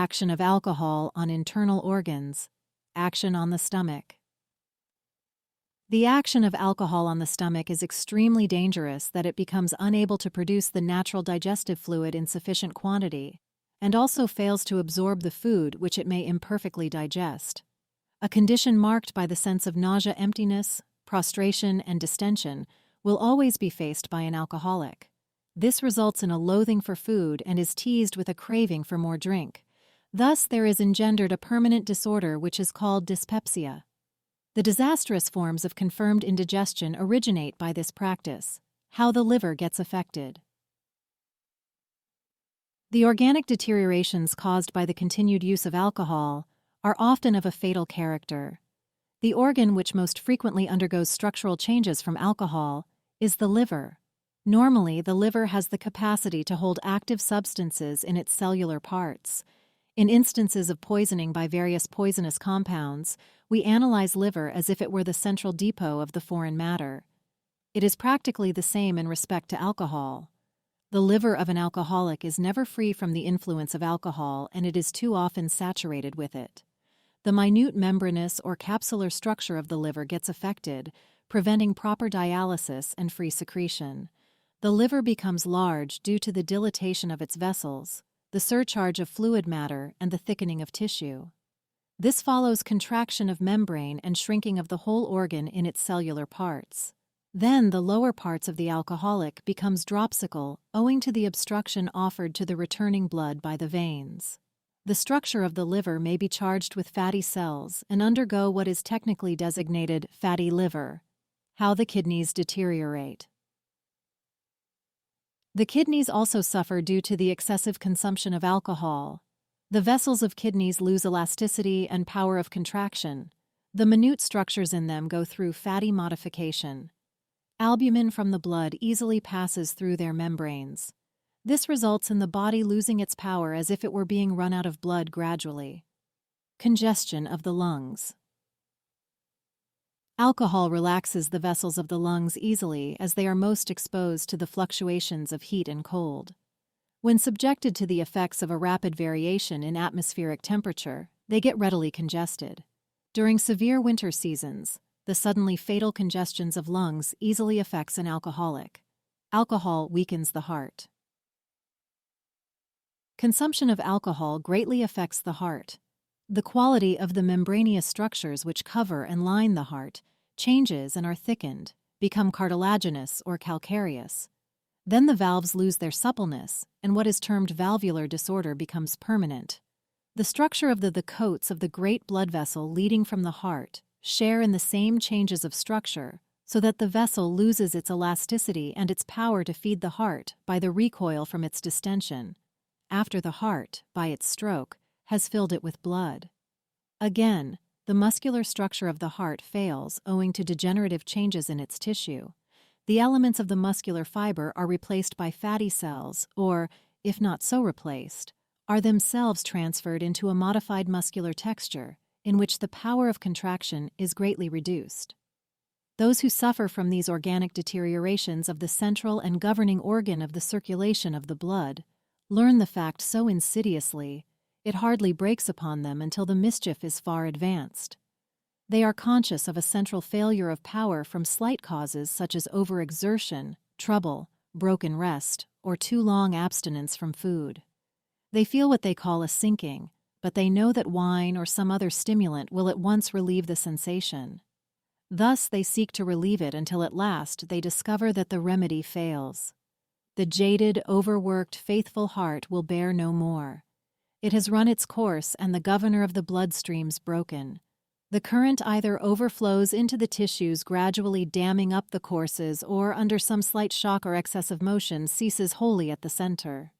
Action of alcohol on internal organs. Action on the stomach. The action of alcohol on the stomach is extremely dangerous that it becomes unable to produce the natural digestive fluid in sufficient quantity, and also fails to absorb the food which it may imperfectly digest. A condition marked by the sense of nausea, emptiness, prostration, and distension will always be faced by an alcoholic. This results in a loathing for food and is teased with a craving for more drink. Thus, there is engendered a permanent disorder which is called dyspepsia. The disastrous forms of confirmed indigestion originate by this practice. How the liver gets affected. The organic deteriorations caused by the continued use of alcohol are often of a fatal character. The organ which most frequently undergoes structural changes from alcohol is the liver. Normally, the liver has the capacity to hold active substances in its cellular parts. In instances of poisoning by various poisonous compounds, we analyze liver as if it were the central depot of the foreign matter. It is practically the same in respect to alcohol. The liver of an alcoholic is never free from the influence of alcohol, and it is too often saturated with it. The minute membranous or capsular structure of the liver gets affected, preventing proper dialysis and free secretion. The liver becomes large due to the dilatation of its vessels, the surcharge of fluid matter, and the thickening of tissue. This follows contraction of membrane and shrinking of the whole organ in its cellular parts. Then the lower parts of the alcoholic becomes dropsical owing to the obstruction offered to the returning blood by the veins. The structure of the liver may be charged with fatty cells and undergo what is technically designated fatty liver. How the kidneys deteriorate. The kidneys also suffer due to the excessive consumption of alcohol. The vessels of kidneys lose elasticity and power of contraction. The minute structures in them go through fatty modification. Albumin from the blood easily passes through their membranes. This results in the body losing its power as if it were being run out of blood gradually. Congestion of the lungs. Alcohol relaxes the vessels of the lungs easily as they are most exposed to the fluctuations of heat and cold. When subjected to the effects of a rapid variation in atmospheric temperature, they get readily congested. During severe winter seasons, the suddenly fatal congestions of lungs easily affects an alcoholic. Alcohol weakens the heart. Consumption of alcohol greatly affects the heart. The quality of the membranous structures which cover and line the heart changes and are thickened, become cartilaginous or calcareous. Then the valves lose their suppleness, and what is termed valvular disorder becomes permanent. The structure of the coats of the great blood vessel leading from the heart share in the same changes of structure, so that the vessel loses its elasticity and its power to feed the heart by the recoil from its distension, after the heart, by its stroke, has filled it with blood. Again, the muscular structure of the heart fails owing to degenerative changes in its tissue. The elements of the muscular fiber are replaced by fatty cells, or, if not so replaced, are themselves transferred into a modified muscular texture, in which the power of contraction is greatly reduced. Those who suffer from these organic deteriorations of the central and governing organ of the circulation of the blood learn the fact so insidiously, it hardly breaks upon them until the mischief is far advanced. They are conscious of a central failure of power from slight causes such as overexertion, trouble, broken rest, or too long abstinence from food. They feel what they call a sinking, but they know that wine or some other stimulant will at once relieve the sensation. Thus they seek to relieve it until at last they discover that the remedy fails. The jaded, overworked, faithful heart will bear no more. It has run its course and the governor of the bloodstream's broken. The current either overflows into the tissues, gradually damming up the courses, or under some slight shock or excessive motion ceases wholly at the center.